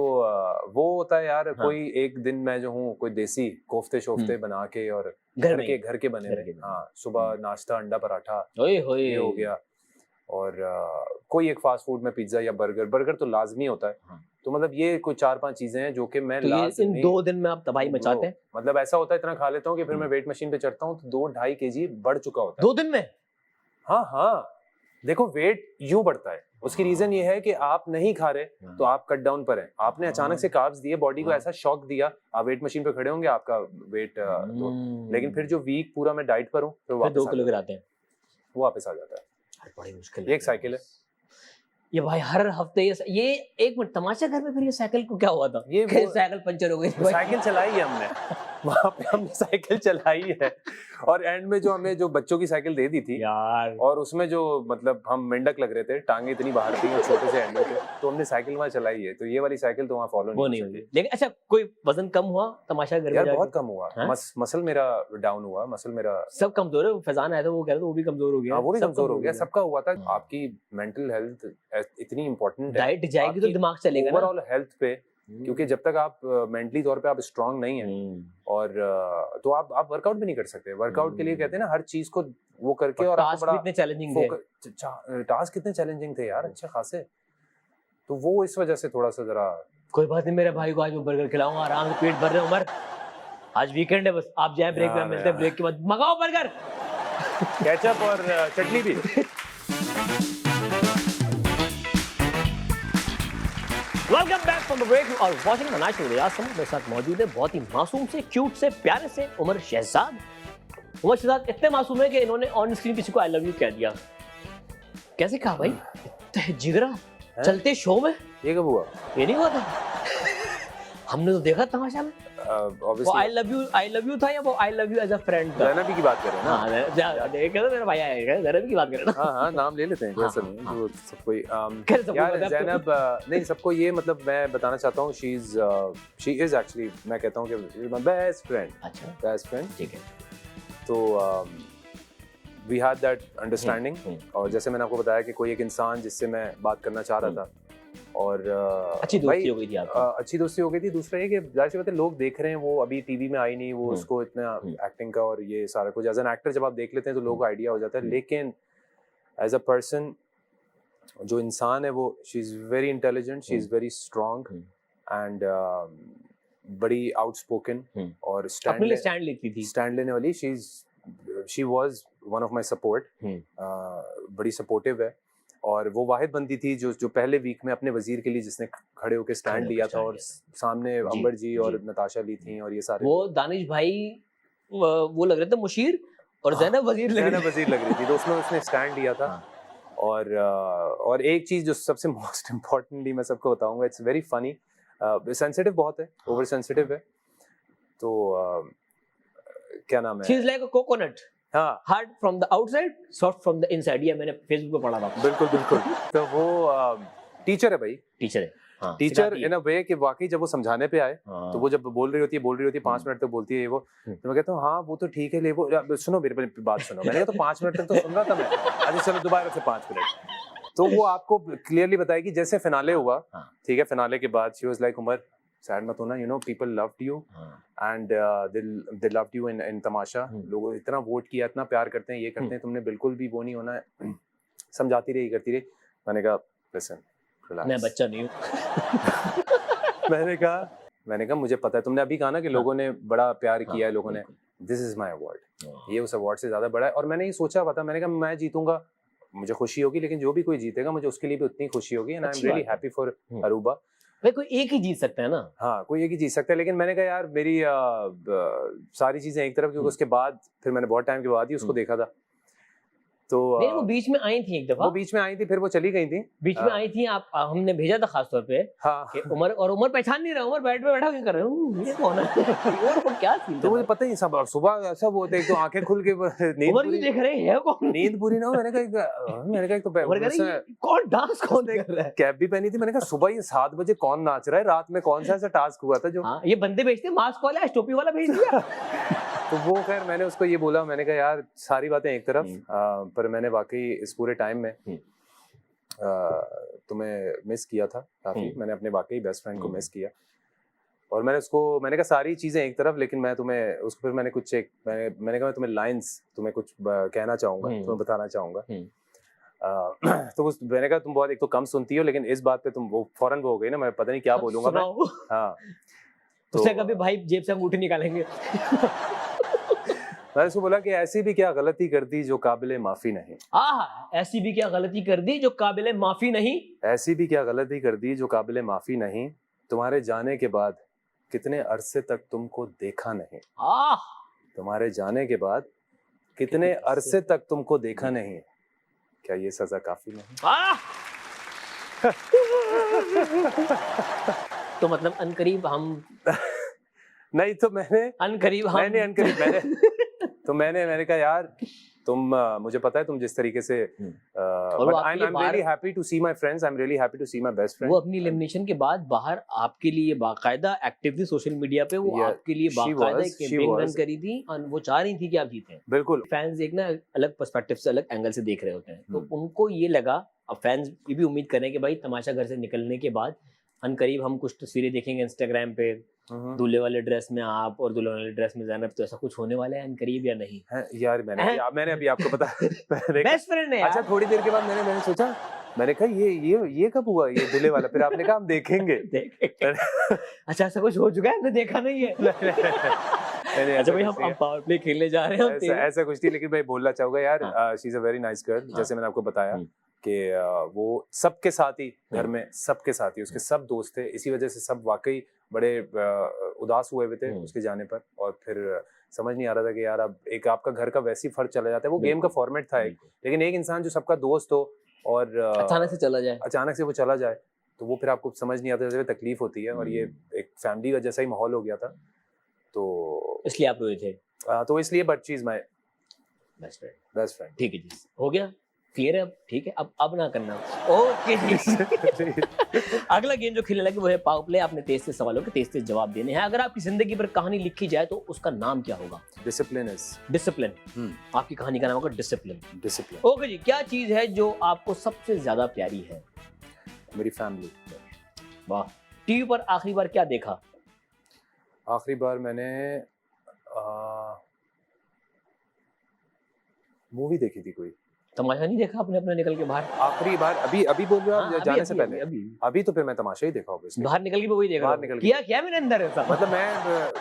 वो होता है यार। कोई एक दिन मैं जो हूँ कोई देसी कोफ्ते शोफ्ते बना के, और घर के बने हुए, हाँ सुबह नाश्ता अंडा पराठा ये हो गया, और कोई एक फास्ट फूड में पिज्जा या बर्गर तो लाजमी होता है। तो मतलब ये कोई 4-5 चीजें हैं जो कि मैं लाजमी, इन 2 दिन में आप तबाही मचाते हैं। मतलब ऐसा होता है, इतना खा लेता हूँ कि फिर मैं वेट मशीन पे चढ़ता हूँ तो 2-2.5 kg बढ़ चुका होता है 2 दिन में। हाँ, देखो वेट यूं बढ़ता है, उसकी रीजन ये है कि आप नहीं खा रहे, तो आप कट डाउन पर हैं। आपने अचानक से कार्ब्स दिए, बॉडी को ऐसा शॉक दिया, आप वेट मशीन पे खड़े होंगे, आपका वेट लेकिन फिर जो वीक पूरा मैं डाइट पर हूँ, फिर 2 किलो गिराते हैं, वो वापस आ जाता है। बड़ी मुश्किल, ये एक साइकिल है ये भाई। हर हफ्ते ये एक मिनट, तमाशा घर में फिर ये साइकिल को क्या हुआ था? ये साइकिल पंचर हो गई। साइकिल चलाई है हमने वहाँ पे, हमने साइकिल चलाई है, और एंड में जो हमें जो बच्चों की साइकिल दे दी थी यार, और उसमें जो मतलब हम मेंढक लग रहे थे, टांगे इतनी बाहर थी छोटे से एंड पे, तो हमने साइकिल वहाँ चलाई है। तो ये वाली साइकिल तो वहाँ फॉलो नहीं हुई। लेकिन अच्छा, कोई वजन कम हुआ तमाशा घर में? यार बहुत कम हुआ, मसल मेरा डाउन हुआ, मसल मेरा सब कमजोर है। फैजान आया था, वो कह रहा था वो भी कमजोर हो गया। वो भी कमजोर हो गया, सबका हुआ था। आपकी मेंटल हेल्थ इतनी इंपॉर्टेंट है, डाइट जाएगी तो दिमाग चलेगा ना, ओवरऑल हेल्थ पे। क्योंकि जब तक आप मेंटली तौर पे आप स्ट्रांग नहीं है, और तो आप वर्कआउट भी नहीं कर सकते। वर्कआउट के लिए कहते हैं ना, हर चीज को वो करके, और टास्क कितने चैलेंजिंग थे, टास्क कितने चैलेंजिंग थे यार, अच्छे खासे। तो वो इस वजह से थोड़ा सा जरा, कोई बात नहीं, मेरे भाई को आज मैं बर्गर खिलाऊंगा, आराम से पेट भर रहे। उमर आज वीकेंड है, बस आप जाए ब्रेक में, मिलते हैं ब्रेक के बाद। मंगाओ बर्गर, केचप और चटनी भी। Welcome back from the break और watching the night show with यासम मेरे साथ मौजूद है बहुत ही मासूम से क्यूट से प्यारे से उमर शहजाद। उमर शहजाद इतने मासूम है कि इन्होंने ऑन स्क्रीन किसी को आई लव यू कह दिया। कैसे कहा भाई? इतना जिगरा चलते शो में ये कब हुआ? ये नहीं हुआ था। हमने तो देखा तमाशा में। वो आई लव यू था या वो I love you as a friend था? ज़ैनबी की बात कर रहे हैं ना? हाँ देख रहे मेरा भाई आएगा ज़ैनबी की बात कर रहे हैं ना? हाँ नाम ले लेते हैं हाँ, वैसे नहीं हाँ। जो सबको यार ज़ैनब नहीं सबको ये मतलब मैं बताना चाहता हूँ शी इज एक्चुअली मैं कहता हूँ कि माय बेस्ट फ्रेंड। अच्छा बेस्ट फ्रेंड ठीक है। तो वी हैड दैट अंडरस्टैंडिंग और जैसे मैंने आपको बताया कि कोई एक इंसान जिससे मैं बात करना चाह रहा था और अच्छी दोस्ती हो गई थी आपकी। अच्छी दोस्ती हो गई थी। दूसरा ये कि जाहिर सी बात है लोग देख रहे हैं, वो अभी टीवी में आई नहीं, वो उसको इतना एक्टिंग का और ये सारा कुछ एज एन एक्टर जब आप देख लेते हैं तो लोगों को आइडिया हो जाता है, लेकिन एज अ पर्सन जो इंसान है वो she is very intelligent, she is very strong and बड़ी आउटस्पोकन और स्टैंड लेती थी, स्टैंड लेने वाली। She was one of my support, बड़ी सपोर्टिव है और वो वाहिद बंदी थी जो पहले वीक में अपने वजीर के लिए जिसने खड़े होकर स्टैंड लिया था और सामने अंबर जी और नताशा ली थी और ये सारे वो दानिश भाई वो लग रहे थे मुशीर और ज़ैनब वजीर लग रही थी तो उसमें उसने स्टैंड लिया था। और एक चीज जो सबसे मोस्ट इम्पोर्टेंटली मैं सबको बताऊंगा, इट्स वेरी फनी, सेंसिटिव बहुत है, ओवर सेंसिटिव है, तो क्या नाम है, she is like a coconut, हाँ hard from the outside soft from the inside. ये मैंने फेसबुक पे पढ़ा था। बिल्कुल बिल्कुल। तो वो टीचर है भाई, टीचर है, हाँ, टीचर इन अ वे कि वाकई जब वो समझाने पे आए तो वो जब बोल रही होती है 5 मिनट तक बोलती है वो, तो मैं कहता हूँ हाँ वो तो ठीक है, ले वो सुनो मेरी बात सुनो। मैंने कहा तो 5 मिनट तक तो सुन रहा था मैं, अच्छा चलो दोबारा से 5 मिनट। तो वो आपको क्लियरली बताएगी जैसे फिनाले हुआ, ठीक है, फिनाले के बाद she was like Umar sad मत होना, you know people loved you and they loved you in Tamasha, लोग इतना वोट किया, इतना प्यार करते हैं, ये करते हैं, तुमने बिल्कुल भी वो नहीं होना है, समझाती रही करती रही। मैंने कहा लिसन मैं बच्चा नहीं हूँ। मैंने कहा मुझे पता है, तुमने अभी कहा ना कि लोगों ने बड़ा प्यार किया है, लोगों ने, दिस इज माय अवार्ड, ये उस अवार्ड से ज्यादा बड़ा है। और मैंने ये सोचा हुआ था, मैंने कहा मैं जीतूंगा मुझे खुशी होगी, लेकिन जो भी कोई जीतेगा मुझे उसके लिए भी उतनी खुशी होगी and I am really happy for Aruba. भाई कोई एक ही जीत सकता है ना? हाँ कोई एक ही जीत सकता है, लेकिन मैंने कहा यार मेरी सारी चीजें एक तरफ, क्योंकि उसके बाद फिर मैंने बहुत टाइम के बाद ही उसको देखा था, तो नहीं वो बीच में आई थी एक दफा, वो बीच में आई थी, फिर वो चली गई थी, बीच में आई थी, आप हमने भेजा था खास तौर पे, हाँ कि उमर पहचान नहीं रहा, उमर बेड पे बैठा क्या कर रहे हो, ये कौन है? और क्या सीन? तो मुझे पता ही सब सुबह ऐसा वो होता है, तो आंखें खुल के उमर भी देख रहे हैं कौन, नींद पूरी ना हो। मैंने कहा तो कौन डांस कौन कर रहा है, कैब भी पहनी थी। मैंने कहा सुबह ये 7 बजे कौन नाच रहा है, रात में कौन सा ऐसा टास्क हुआ था जो ये बंदे भेजते मास्क वाला टोपी वाला भेज दिया। तो वो खैर मैंने उसको ये बोला, मैंने कहा यार सारी बातें एक तरफ, पर मैंने वाकई इस पूरे टाइम में तुम्हें मिस किया था काफी, मैंने अपने वाकई बेस्ट फ्रेंड को मिस किया और मैंने कहा सारी चीजें एक तरफ, लेकिन मैं तुम्हें उसको फिर मैंने मैंने कहा मैं तुम्हें लाइंस तुम्हें कुछ कहना चाहूंगा, तुम्हें बताना चाहूंगा। तो मैंने कहा तुम बहुत एक तो कम सुनती हो, लेकिन इस बात पे तुम वो फौरन वो हो गई ना, मैं पता नहीं क्या बोलूंगा मैं। हाँ उसने कभी भाई जेब से अंगूठी निकालेंगे। मैंने उसको बोला कि ऐसी भी क्या गलती कर दी जो काबिले माफी नहीं, ऐसी भी क्या गलती कर दी जो काबिले माफी नहीं, ऐसी भी क्या गलती कर दी जो काबिले माफी नहीं, तुम्हारे जाने के बाद कितने अरसे तक तुमको देखा नहीं, तुम्हारे जाने के बाद कितने अरसे तक तुमको देखा नहीं, क्या ये सजा काफी नहीं? तो मतलब अनकरीब हम नहीं, तो मैंने कहा यार तुम मुझे पता है तुम जिस तरीके से I am really happy to see my friends, I am really happy to see my best friend. वो अपनी एलिमिनेशन के बाद बाहर आपके लिए बाकायदा एक्टिव थी सोशल मीडिया पे, वो आपके लिए बाकायदा कैंपेन रन करी थी और वो चाह रही थी कि आप जीतें। बिल्कुल, फैंस एक ना अलग पर्सपेक्टिव से अलग एंगल से देख रहे होते हैं, तो उनको ये लगा, अब फैंस ये भी उम्मीद कर रहे हैं कि भाई तमाशा घर से निकलने के बाद अनकरीब हम कुछ तस्वीरें देखेंगे इंस्टाग्राम पे, दूल्हे वाले ड्रेस में आप और दुल्हन वाले ड्रेस में ज़ैनब, तो ऐसा कुछ होने वाला है अनकरीब या नहीं? यार मैंने अभी आपको पता बेस्ट फ्रेंड है यार। अच्छा थोड़ी देर के बाद मैंने सोचा, मैंने कहा ये कब हुआ ये दूल्हे वाला, फिर आपने कहा हम देखेंगे। अच्छा ऐसा कुछ हो चुका है, हमने देखा नहीं है। अच्छा भाई हम पावर प्ले खेलने जा रहे हैं, ऐसा कुछ नहीं, लेकिन भाई बोलना चाहूंगा यार she is a very nice girl, जैसे मैंने आपको बताया कि वो सबके साथ ही घर में सबके साथ ही उसके सब दोस्त थे, इसी वजह से सब वाकई बड़े उदास हुए हुए थे उसके जाने पर। और फिर समझ नहीं आ रहा था कि यार अब एक आपका घर का वैसी फर्क चला जाता है, वो गेम का फॉर्मेट था एक, लेकिन एक इंसान जो सबका दोस्त हो और अचानक से चला जाए तो वो फिर आपको समझ नहीं आता, जैसे तकलीफ होती है। और ये एक फैमिली का जैसा ही माहौल हो गया था, तो इसलिए आप रोए थे। तो इसलिए बट चीज माय बेस्ट बेस्ट फ्रेंड। ठीक है जी, हो गया क्लियर है अब, ठीक है अब ना करना। ओके जी अगला गेम जो खेलने लगे वो है पावर प्ले। आपने तेज से सवालों के तेज जवाब देने हैं। अगर आपकी जिंदगी पर कहानी लिखी जाए तो उसका नाम क्या होगा? डिसिप्लिन। आपकी कहानी का नाम होगा डिसिप्लिन। ओके जी, क्या चीज है जो आपको सबसे ज्यादा प्यारी है? मेरी फैमिली। वाह। टीवी पर आखिरी बार क्या देखा? आखिरी बार मैंने मूवी देखी थी कोई। तमाशा नहीं देखा आपने अपने निकल के बाहर? आखिरी बार अभी बोल रहे हो आप? जाने से पहले अभी तो फिर मैं तमाशा ही देखा ऑब्वियसली। बाहर निकल के वही देख रहा हूं। क्या मैंने अंदर ऐसा मतलब मैं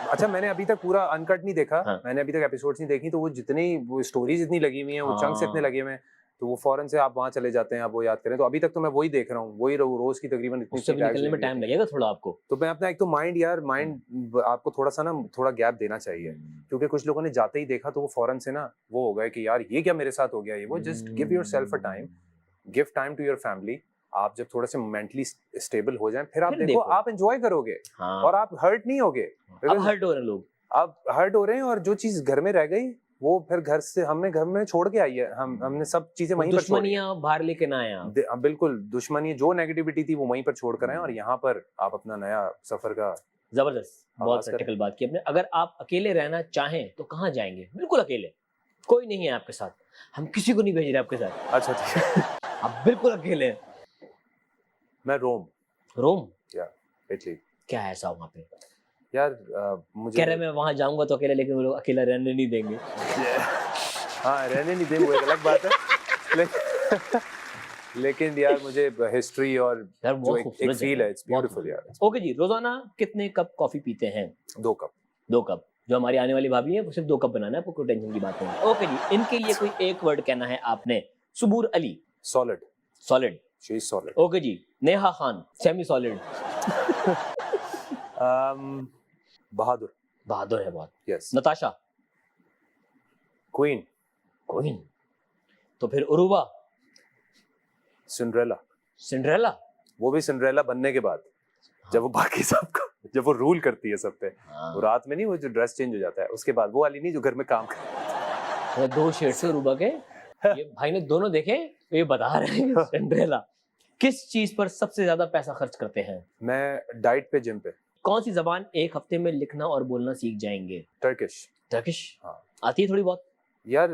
अच्छा मैंने अभी तक पूरा अनकट नहीं देखा। मैंने अभी तक एपिसोड्स नहीं देखी, तो वो जितनी वो स्टोरीज इतनी लगी हुई हैं, वो चंक्स इतने लगे हुए हैं, तो वो फौरन से आप वहां चले जाते हैं, आप वो याद करें। तो अभी तक तो मैं वही देख रहा हूँ, वही रोज की तकरीबन इतनी उससे भी निकलने में टाइम लगेगा थोड़ा आपको। तो मैं अपना एक तो माइंड आपको थोड़ा गैप देना चाहिए, क्योंकि कुछ लोगों ने जाते ही देखा तो वो फौरन से ना वो हो गया कि यार ये क्या मेरे साथ हो गया। ये वो just give yourself a time, give time to your family. आप जब थोड़ा से मेंटली स्टेबल हो जाएं फिर आप देखो आप एंजॉय करोगे। और आप हर्ट नहीं होगे। अब हर्ट हो रहे लोग, अब हर्ट हो रहे हैं, और जो चीज घर में रह गई वो फिर हमने घर में छोड़ के आई है। हमने सब चीजें वहीं पर छोड़ी। दुश्मनियां बाहर लेके ना आए आप। बिल्कुल, दुश्मनी जो नेगेटिविटी थी वो वहीं पर छोड़ कर आए, और यहाँ पर आप अपना नया सफर का। जबरदस्त, बहुत प्रैक्टिकल बात की आपने। अगर आप अकेले रहना चाहें तो कहाँ जाएंगे? बिल्कुल अकेले, कोई नहीं है आपके साथ, हम किसी को नहीं भेज रहे आपके साथ। अच्छा ठीक है आप बिल्कुल अकेले हैं। मैं रोम या इटली। क्या है ऐसा वहाँ पे? यार मुझे कह रहे मैं वहां जाऊंगा तो अकेले, लेकिन वो लोग अकेला रहने नहीं देंगे। हाँ रहने नहीं देंगे, वो एक अलग बात है। लेकिन यार मुझे हिस्ट्री और जो एक फील है, इट्स ब्यूटीफुल यार। ओके जी, रोजाना कितने कप कॉफी पीते हैं? 2 कप। 2 कप। जो हमारी आने वाली भाभी है वो सिर्फ 2 कप बनाना है, आपको कोई टेंशन की बात नहीं। ओके जी, इनके लिए कोई एक वर्ड कहना है आपने। Subur Ali solid. She is solid. Okay ji, Neha Khan semi solid. बहादुर है बहुत। यस। नताशा क्वीन। तो फिर उरुबा सिंड्रेला। वो भी सिंड्रेला बनने के बाद, जब वो बाकी सबको जब वो रूल करती है सब पे। वो रात में नहीं, वो जो ड्रेस चेंज हो जाता है उसके बाद, वो वाली नहीं जो घर में काम करती। 2 शेड से उरुबा के ये भाई ने दोनों देखे, ये बता रहे हैं सिंड्रेला। किस चीज पर सबसे ज्यादा पैसा खर्च करते हैं? मैं डाइट पे, जिम पे। कौन सी जबान एक हफ्ते में लिखना और बोलना सीख जाएंगे? टर्किश। हाँ। आती है थोड़ी बहुत यार।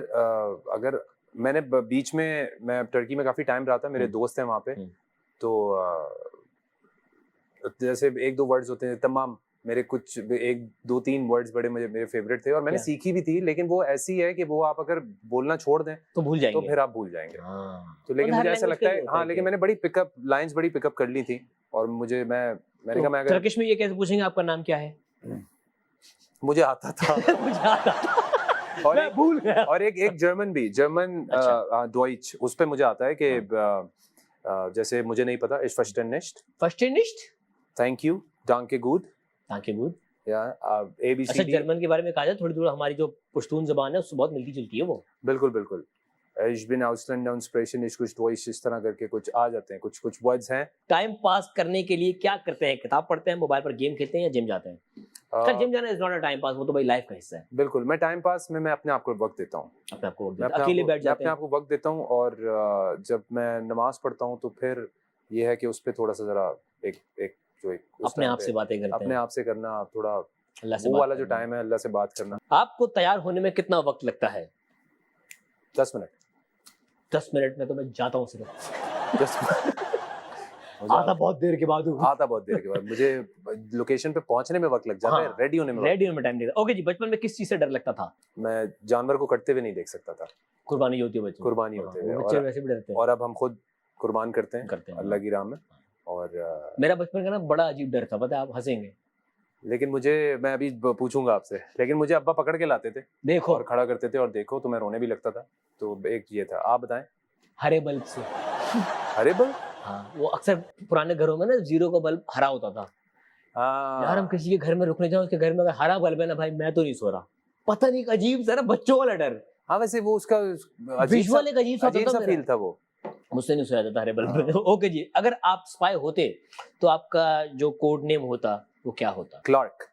अगर मैंने बीच में मैं टर्की में काफी टाइम रहा था, मेरे दोस्त हैं वहाँ पे, तो जैसे 1-2 वर्ड्स होते हैं तमाम, मेरे कुछ 1-2-3 वर्ड्स बड़े मेरे फेवरेट थे, और मैंने सीखी भी थी। लेकिन वो ऐसी है कि वो आप अगर बोलना छोड़ दें तो भूल जाएंगे, तो फिर आप भूल जाएंगे। तो लेकिन मुझे ऐसा लगता है, हाँ, लेकिन मैंने बड़ी लाइंस पिकअप कर ली थी, और मैंने कहा मैं अगर टर्किश में ये कैसे पूछेंगे आपका नाम क्या है? मुझे आता था और मैं भूल गया। और एक जर्मन डॉइच, उस पे मुझे आता है कि जैसे मुझे नहीं पता, इस फर्स्टनिस्ट थैंक यू, danke gut या ABC। अच्छा, जर्मन के बारे में कहा जाए थोड़ी हमारी जो पश्तून ज़बान है उससे बहुत मिलती जुलती है वो। बिल्कुल। Ich bin Ausländer und spreche nicht gut Deutsch, इस तरह करके कुछ आ जाते हैं, कुछ वर्ड्स हैं। टाइम पास करने के लिए क्या करते हैं? किताब पढ़ते हैं, मोबाइल पर गेम खेलते हैं, या जिम जाते हैं? जिम जाना is not a time pass, वो तो भाई लाइफ का हिस्सा है। बिल्कुल, मैं टाइम पास में मैं अपने आप को वक्त देता हूँ। अकेले बैठ जाते हैं, अपने आप को वक्त देता हूँ। और जब मैं नमाज पढ़ता हूँ तो फिर ये है कि उस पर थोड़ा सा जरा एक अपने आप से बातें करते हैं, अपने आप से करना, थोड़ा अल्लाह से वो वाला जो टाइम है, अल्लाह से बात करना। आपको तैयार होने में कितना वक्त लगता है? 10 मिनट। 10 मिनट में तो मैं जाता हूँ सिर्फ। 10 मिनट आता बहुत देर के बाद मुझे लोकेशन पे पहुंचने में वक्त लग जाता है, रेडी होने में टाइम लगता है। ओके जी, बचपन में किस चीज से डर लगता था? मैं जानवर को कटते हुए नहीं देख सकता था। कुर्बानी होती है बच्चे, कुर्बानी होते हुए, बच्चे वैसे भी डरते हैं। और अब हम खुद कुर्बान करते हैं अल्लाह की राह में। और मेरा बचपन का ना बड़ा अजीब डर था, पता है, आप हंसेंगे, लेकिन मैं अभी पूछूंगा आपसे, लेकिन मुझे अब्बा पकड़ के लाते थे, देखो, और खड़ा करते थे, और देखो तो मैं रोने भी लगता था। तो एक ये था, आप बताएं। हरे बल्ब से हरे बल्ब? हाँ, वो अक्सर पुराने घरों में ना जीरो का बल्ब हरा होता था। यार हम किसी के घर में रुकने जाओ, उसके घर में अगर हरा बल्ब है ना भाई, मैं तो नहीं सो रहा। पता नहीं, एक अजीब सा ना बच्चों वाला डर। हाँ वैसे वो उसका विजुअल एक अजीब सा फील था वो। मुझसे नहीं सोया जाता हरे बल्ब में। ओके जी, अगर आप स्पाई होते तो आपका जो कोड नेम होता वो क्या होता? क्लार्क।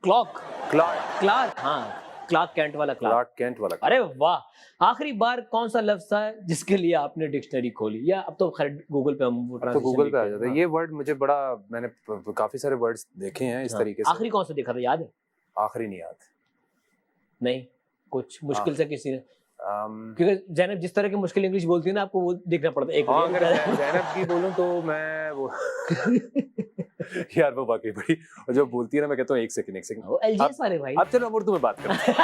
क्लॉक? क्लार्क। क्लार्क, हाँ, क्लार्क कैंट वाला क्लार्क। क्लार्क कैंट वाला। अरे वाह। आखिरी बार कौन सा लफ्ज था जिसके लिए आपने डिक्शनरी खोली? या अब तो खैर गूगल पे हम तो गूगल पे आ जाता है। ये वर्ड मुझे बड़ा, मैंने काफी सारे वर्ड्स देखे हैं इस तरीके से। आखिरी कौन सा देखा था, याद है? आखिरी नहीं याद। नहीं, कुछ मुश्किल से किसी ने, क्योंकि जैनब जिस तरह की मुश्किल इंग्लिश बोलती है ना, आपको वो देखना पड़ता है। एक अगर जैनब की बोलूं तो मैं वो यार वो वाकई बड़ी, और जब बोलती है ना मैं कहता हूँ एक सेकंड वो एलजीएस वाले भाई। अब चलो हम उर्दू में बात करते हैं।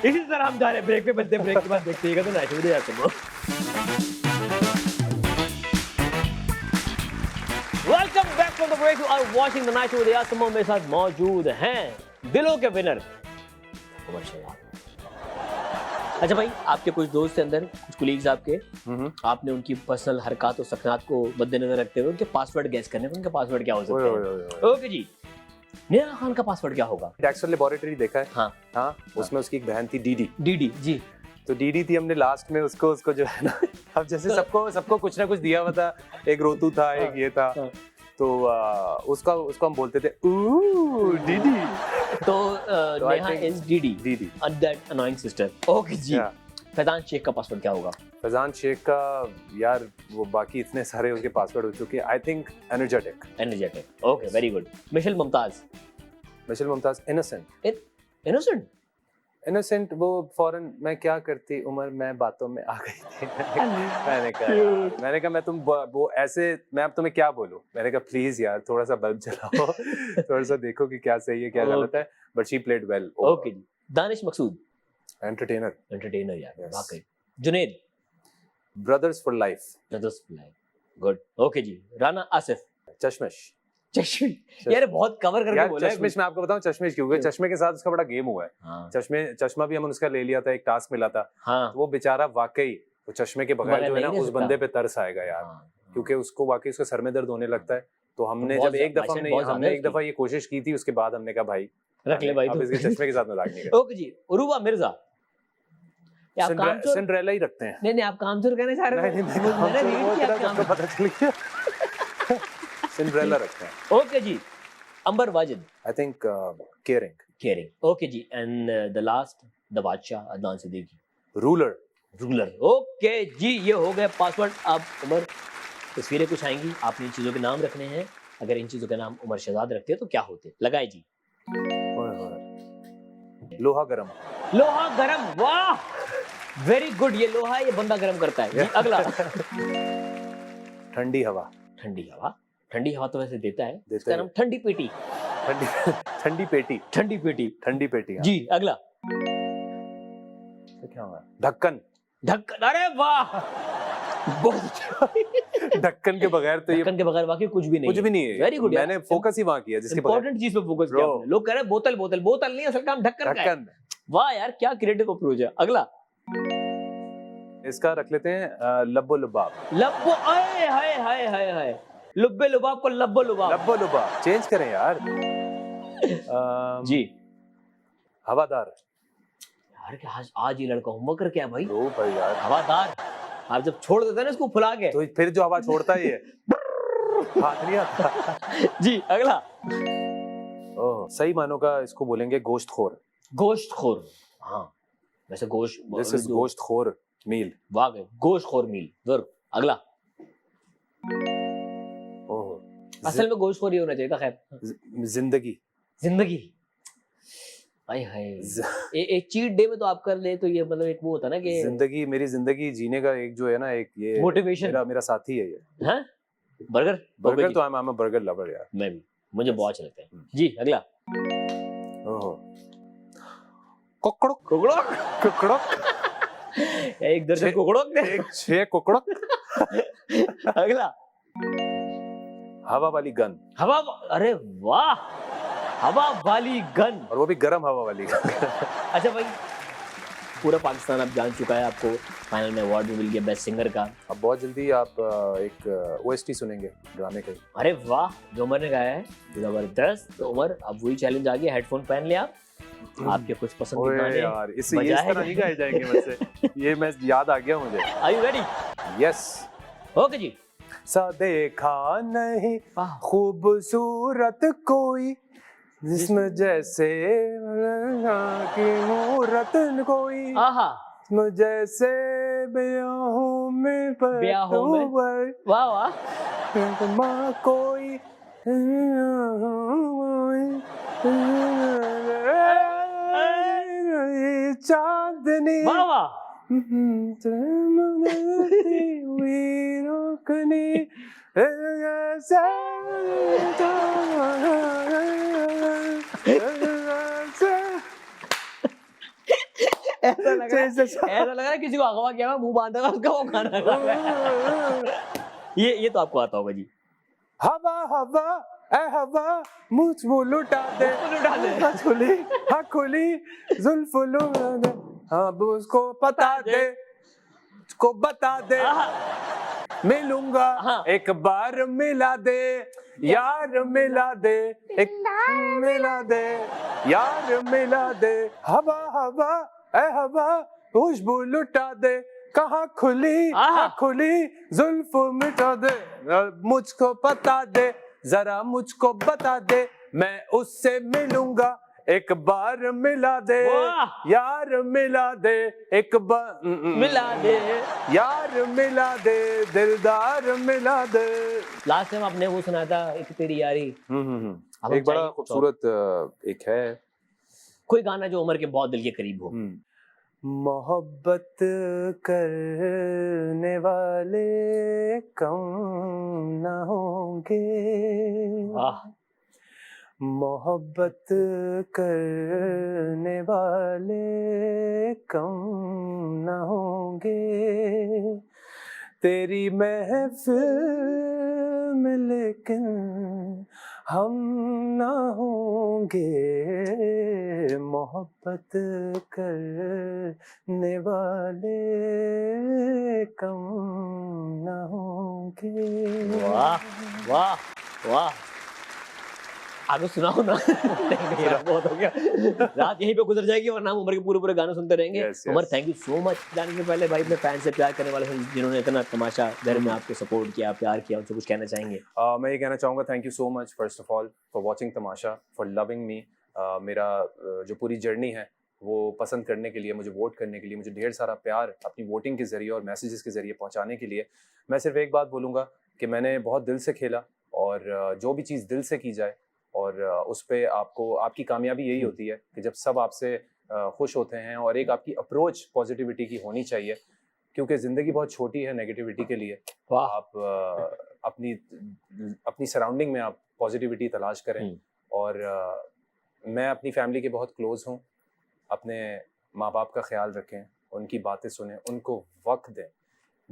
इसी तरह हम जा रहे हैं ब्रेक पे, बनते ब्रेक के बाद देखते तो नाइट वीडियो आते हैं। Welcome back from the break, you are watching the night video. तुम मेरे साथ मौजूद हैं दिलों के विनर उमर शहजाद। अच्छा भाई, आपके कुछ दोस्त थे अंदर, कुछ कुलीग्स आपके, आपने उनकी पर्सनल हरकत और सकनात को मद्देनजर रखते हुए उनके पासवर्ड गैस करने, उनका पासवर्ड क्या हो सकता है? ओके जी, नेहा खान का पासवर्ड क्या होगा? डेक्स्टर लेबोरेटरी देखा है? हाँ हाँ, उसमें उसकी एक बहन थी डीडी। डीडी जी। तो डीडी थी, हमने लास्ट में उसको जो है ना, अब जैसे सबको कुछ ना कुछ दिया हुआ था, एक रोतू था, एक ये था, तो उसको हम बोलते थे डीडी। तो Neha is DD. DD and that annoying sister. Okay ji. Faizan Shaikh का पासवर्ड क्या होगा? फैजान शेख का यार वो बाकी इतने सारे उसके पासवर्ड हो चुके हैं। I think energetic. Energetic, okay, very good. Michelle Mumtaz? Michelle Mumtaz innocent. Innocent? Innocent वो फौरन मैं क्या करती उम्र में बातों में आ गई थी। मैंने कहा मैं तुम वो ऐसे, मैं अब तुम्हें क्या बोलूं। मैंने कहा प्लीज यार थोड़ा सा बल्ब जलाओ, थोड़ा सा देखो कि क्या सही है क्या गलत है। But she played well. Okay ji. Danish Maqsood? Entertainer. Entertainer यार, वाकई। Junaid? Brothers for life. Brothers for life, good. Okay ji. Rana Asif? चश्मिश। चश्मिश यार बहुत कवर करके बोला है। चश्मिश मैं आपको बताऊं चश्मिश क्यों, क्योंकि चश्मे के साथ उसका बड़ा गेम हुआ है। हाँ। चश्मा भी हमने उसका ले लिया था, एक टास्क मिला था। हाँ। वो बेचारा वाकई वो चश्मे के बगैर जो है ना उस बंदे पे तरस आएगा यार। हाँ। क्योंकि उसको वाकई उसका सर में दर्द होने लगता है। तो हमने जब हमने एक दफा ये कोशिश की थी, उसके बाद हमने कहा भाई रख ले भाई, अब इसके चश्मे के साथ मजाक नहीं करते। ओके जी। उरुबा मिर्जा? सिंड्रेला ही रखते हैं। नहीं आप कामचोर कहने चाह रहे थे? मैंने रीड किया, आपको पता चल गया। सिंड्रेला रखते हैं। Okay ji. Ambar Wajid? I think caring. Okay ji. And the last, the बादशाह अदनान सिद्दीकी? रूलर। ओके जी, ये हो गए पासवर्ड। अब उमर, तस्वीरें कुछ आएंगी, आपने इन चीजों के नाम रखने हैं। अगर इन चीजों के नाम उमर शहजाद रखते तो क्या होते? लगाए जी। लोहा गरम। लोहा गरम, वाह वेरी गुड। ये लोहा, ये बंदा गरम करता है जी। अगला। ठंडी हवा। ठंडी हवा? ठंडी हवा तो वैसे देता है, इसका नाम ठंडी पेटी। ठंडी पेटी जी। अगला। क्या हुआ? ढक्कन। अरे वाह, बहुत अच्छा। ढक्कन के बगैर तो ये, ढक्कन के बगैर वाकई कुछ भी नहीं है। Very good. मैंने फोकस ही वहां किया जिसके इंपॉर्टेंट चीज पे फोकस किया आपने। लोग कह रहे हैं बोतल नहीं, असल काम ढक्कन का है। वाह यार, क्या क्रिएटिव अप्रोच है। अगला। इसका रख लेते हैं लब्बो लुबाब। हाय हाय हाय हाय हाय, लुब्बे लुबाब को लब्बो लुबाब चेंज करें यार। जी। हवादार। यार आज ये लड़का होमवर्क करके आया भाई। ओ भाई यार, हवादार। आप जब छोड़ देते हैं ना इसको फुला के, तो फिर जो हवा छोड़ता है ये हाथ नहीं आता। जी। अगला। ओह, सही मानो का इसको बोलेंगे गोश्तखोर। हाँ, वैसे गोश्त, दिस इज गोश्तखोर मील। वाह, गोश्तखोर मील जरूर। अगला। ओह, असल में गोश्तखोर ये होना चाहिए था। खैर, जिंदगी। हाय हाय, एक चीट डे में तो आप कर ले तो ये मतलब एक वो होता ना कि मेरी जिंदगी जीने का एक जो है ना, एक ये मोटिवेशन। मेरा साथी है ये। हाँ? बर्गर तो I am a burger lover यार। मैं भी, मुझे बहुत अच्छा लगता है जी। अगला। ओहो, कुकड़ोक। एक दर्जन कुकड़ोक, एक 6 कुकड़ोक। अगला। हवा वाली गन। अरे वाह, हवा वाली गन, और वो भी गरम हवा वाली गन। अच्छा भाई, पूरा पाकिस्तान अब जान चुका है, आपको फाइनल में अवार्ड भी मिल गया बेस्ट सिंगर का। अब बहुत जल्दी आप एक OST सुनेंगे ड्रामे का। अरे वाह, जो उमर ने गाया है जबरदस्त। तो उमर अब वही चैलेंज आ गया, हेडफोन पहन लिया, आपके कुछ पसंद के गाने यार इस तरह नहीं गाए जाएंगे मुझसे। ये मैं याद आ गया मुझे। Are you ready? Yes. Okay ji. सा देखा नहीं खूबसूरत कोई जिसमें जैसे की मूरत कोई, आहा, जैसे ब्याहों में वाह वाह, माँ कोई चांदनी, वाह वाह, ऐसा लग रहा है किसी को अगवा किया, मुंह बांधा उसका वो गाना गा रहा है। ये तो आपको आता होगा जी। हवा हवा ए हवा मुझको लुटा दे, हाँ खुली जुल्फ लुटा दे, हाँ उसको पता दे, उसको बता दे, मिलूंगा एक बार मिला दे, यार मिला दे, एक मिला दे, यार मिला दे, हवा हवा ए हवा खुशबू लुटा दे, कहाँ खुली खुली जुल्फ मिटा दे, मुझको पता दे, जरा मुझको बता दे, मैं उससे मिलूंगा एक बार मिला दे, यार मिला दे, एक बार मिला दे, यार मिला दे, दिलदार मिला दे। लास्ट टाइम आपने वो सुना था एक तेरी यारी। एक बड़ा खूबसूरत एक है कोई गाना जो उमर के बहुत दिल के करीब हो। मोहब्बत करने वाले कम न होंगे, मोहब्बत करने वाले कम न होंगे, तेरी महफिल में लेकिन हम न होंगे, मोहब्बत करने वाले कम न होंगे। वाह वाह वाह, आगे सुनाओ ना। नहीं यार, बहुत हो गया, रात यहीं पे गुजर जाएगी, वरना हम उमर के पूरे गाने सुनते रहेंगे। Umar thank you so much. जाने से पहले भाई अपने फैन से प्यार करने वाले जिन्होंने इतना तमाशा घर में आपको सपोर्ट किया, प्यार किया, उनसे कुछ कहना चाहेंगे? मैं ये कहना चाहूँगा thank you so much first of all for watching Tamasha, for loving me. मेरा जो पूरी जर्नी है वो पसंद करने के लिए, मुझे वोट करने के लिए, मुझे ढेर सारा प्यार अपनी वोटिंग के ज़रिए और मैसेजेस के ज़रिए पहुँचाने के लिए। मैं सिर्फ एक बात बोलूँगा कि मैंने बहुत दिल से खेला, और जो भी चीज़ दिल से की जाए और उस पे आपको आपकी कामयाबी यही होती है कि जब सब आपसे खुश होते हैं, और एक आपकी अप्रोच पॉजिटिविटी की होनी चाहिए, क्योंकि ज़िंदगी बहुत छोटी है नेगेटिविटी के लिए। आप अपनी सराउंडिंग में आप पॉजिटिविटी तलाश करें। और मैं अपनी फैमिली के बहुत क्लोज़ हूँ, अपने माँ बाप का ख्याल रखें, उनकी बातें सुनें, उनको वक्त दें।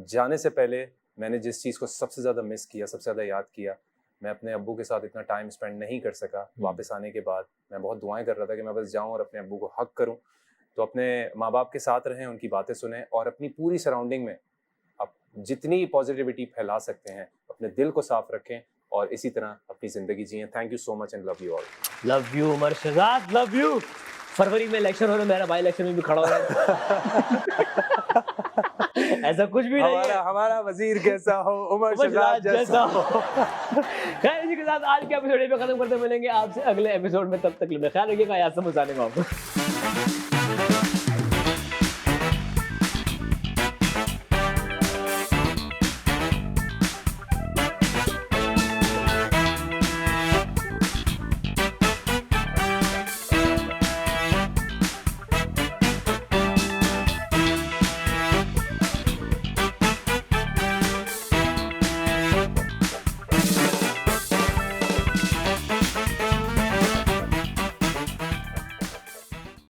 जाने से पहले मैंने जिस चीज़ को सबसे ज़्यादा मिस किया, सबसे ज़्यादा याद किया, मैं अपने अब्बू के साथ इतना टाइम स्पेंड नहीं कर सका। वापस आने के बाद मैं बहुत दुआएं कर रहा था कि मैं बस जाऊं और अपने अब्बू को हक करूं। तो अपने माँ बाप के साथ रहें, उनकी बातें सुनें, और अपनी पूरी सराउंडिंग में आप जितनी पॉजिटिविटी फैला सकते हैं, अपने दिल को साफ रखें और इसी तरह अपनी ज़िंदगी जिएं। Thank you so much and love you all. Love you Umar Shahzad, love you. फरवरी में इलेक्शन हो रहा है, मेरा भाई इलेक्शन में भी खड़ा हो रहा है। ऐसा कुछ भी नहीं है। हमारा वजीर कैसा हो, उमर शहजाद जैसा हो। खैर, इसी के साथ आज के एपिसोड पे खत्म करते, मिलेंगे आपसे अगले एपिसोड में। तब तक के लिए ख्याल रखिएगा। याद समझाने को आपको।